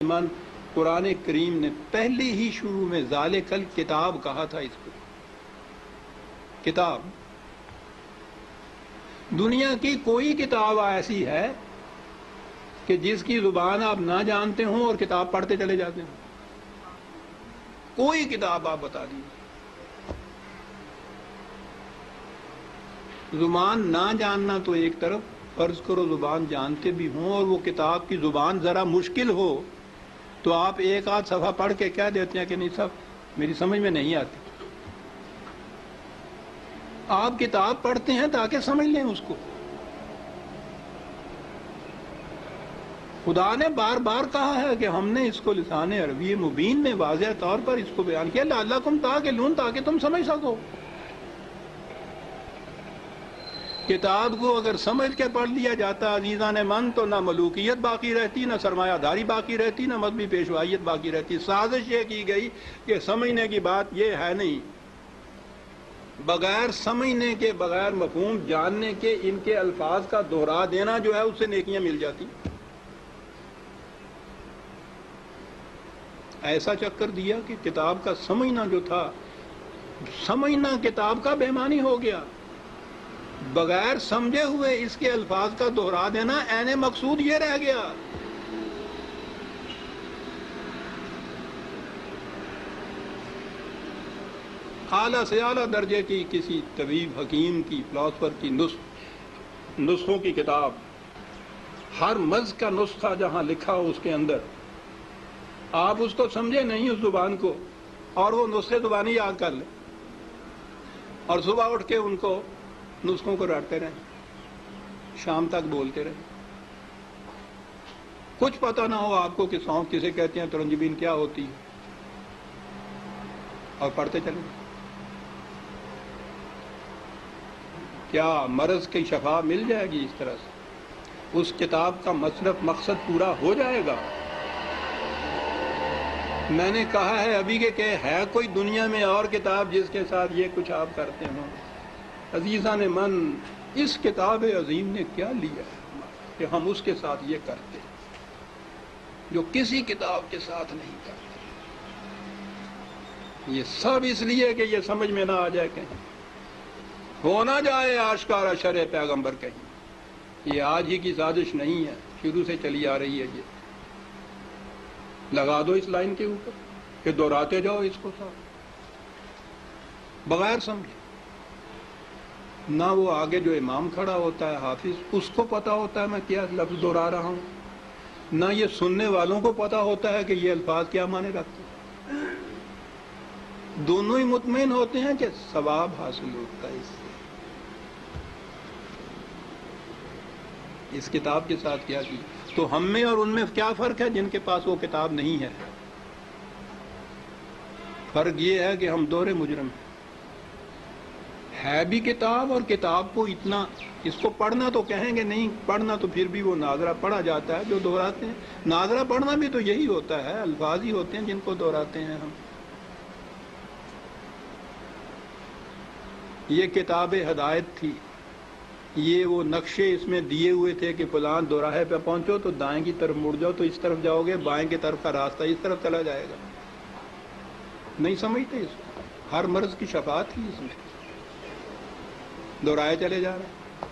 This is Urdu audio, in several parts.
من قرآن کریم نے پہلے ہی شروع میں ذالکل کتاب کہا تھا. اس کو کتاب، دنیا کی کوئی کتاب ایسی ہے کہ جس کی زبان آپ نہ جانتے ہوں اور کتاب پڑھتے چلے جاتے ہوں؟ کوئی کتاب آپ بتا دیجیے. زبان نہ جاننا تو ایک طرف، فرض کرو زبان جانتے بھی ہوں اور وہ کتاب کی زبان ذرا مشکل ہو تو آپ ایک آدھ صفحہ پڑھ کے کہہ دیتے ہیں کہ نہیں صاحب میری سمجھ میں نہیں آتی. آپ کتاب پڑھتے ہیں تاکہ سمجھ لیں اس کو. خدا نے بار بار کہا ہے کہ ہم نے اس کو لسان عربی مبین میں واضح طور پر اس کو بیان کیا، لعلکم تعقلون، تاکہ تم سمجھ سکو. کتاب کو اگر سمجھ کے پڑھ لیا جاتا عزیزان من تو نہ ملوکیت باقی رہتی، نہ سرمایہ داری باقی رہتی، نہ مذہبی پیشوائیت باقی رہتی. سازش یہ کی گئی کہ سمجھنے کی بات یہ ہے نہیں، بغیر سمجھنے کے، بغیر مفہوم جاننے کے ان کے الفاظ کا دہرا دینا جو ہے اس سے نیکیاں مل جاتی. ایسا چکر دیا کہ کتاب کا سمجھنا جو تھا، سمجھنا کتاب کا بے معنی ہو گیا. بغیر سمجھے ہوئے اس کے الفاظ کا دہرا دینا عین مقصود یہ رہ گیا. اعلیٰ سے اعلیٰ درجے کی کسی طبیب، حکیم کی، فلاسفر کی نسخوں کی کتاب، ہر مرض کا نسخہ جہاں لکھا ہو اس کے اندر، آپ اس کو سمجھے نہیں اس زبان کو اور وہ نسخے زبانی یاد کر لیں اور صبح اٹھ کے ان کو نسخوں کو رٹتے رہیں، شام تک بولتے رہیں. کچھ پتہ نہ ہو آپ کو کہ سونف کسے کہتے ہیں، ترنجبین کیا ہوتی ہے، اور پڑھتے چلیں. کیا مرض کی شفا مل جائے گی اس طرح سے؟ اس کتاب کا مقصد پورا ہو جائے گا؟ میں نے کہا ہے ابھی کہ ہے کوئی دنیا میں اور کتاب جس کے ساتھ یہ کچھ آپ کرتے ہوں؟ عزیزان من، اس کتاب عظیم نے کیا لیا ہے کہ ہم اس کے ساتھ یہ کرتے ہیں جو کسی کتاب کے ساتھ نہیں کرتے. یہ سب اس لیے کہ یہ سمجھ میں نہ آ جائے، کہیں ہو نہ جائے آشکارا شرع پیغمبر. کہیں یہ آج ہی کی سازش نہیں ہے، شروع سے چلی آ رہی ہے. یہ لگا دو اس لائن کے اوپر کہ دہراتے جاؤ اس کو ساتھ بغیر سمجھے. نہ وہ آگے جو امام کھڑا ہوتا ہے حافظ، اس کو پتا ہوتا ہے میں کیا لفظ دہرا رہا ہوں، نہ یہ سننے والوں کو پتا ہوتا ہے کہ یہ الفاظ کیا معنی رکھتے ہیں. دونوں ہی مطمئن ہوتے ہیں کہ ثواب حاصل ہوتا ہے اس سے. اس کتاب کے ساتھ کیا کی تو ہم میں اور ان میں کیا فرق ہے جن کے پاس وہ کتاب نہیں ہے؟ فرق یہ ہے کہ ہم دوہرے مجرم ہیں. ہے بھی کتاب، اور کتاب کو اتنا، اس کو پڑھنا تو کہیں گے نہیں، پڑھنا تو پھر بھی وہ ناظرہ پڑھا جاتا ہے جو دہراتے ہیں. ناظرہ پڑھنا بھی تو یہی ہوتا ہے، الفاظ ہی ہوتے ہیں جن کو دہراتے ہیں ہم. یہ کتاب ہدایت تھی، یہ وہ نقشے اس میں دیے ہوئے تھے کہ فلاں دوراہے پہ پہنچو تو دائیں کی طرف مڑ جاؤ تو اس طرف جاؤ گے، بائیں کی طرف کا راستہ اس طرف چلا جائے گا. نہیں سمجھتے اس کو. ہر مرض کی شفا تھی اس میں، دہرائے چلے جا رہے ہیں.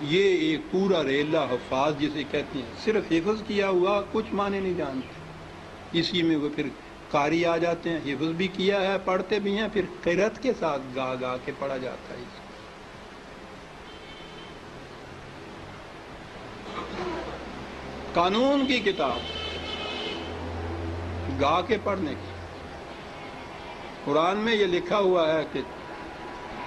یہ ایک پورا ریلا حفاظ جسے کہتے ہیں، صرف حفظ کیا ہوا کچھ معنی نہیں جانتے. اسی میں وہ پھر قاری آ جاتے ہیں، حفظ بھی کیا ہے، پڑھتے بھی ہیں، پھر قرأت کے ساتھ گا گا کے پڑھا جاتا ہے. قانون کی کتاب گا کے پڑھنے کی. قرآن میں یہ لکھا ہوا ہے کہ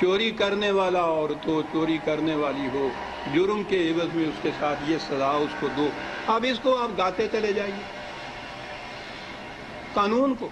چوری کرنے والا عورت ہو، چوری کرنے والی ہو، جرم کے عوض میں اس کے ساتھ یہ سزا اس کو دو. اب اس کو آپ گاتے چلے جائیے قانون کو.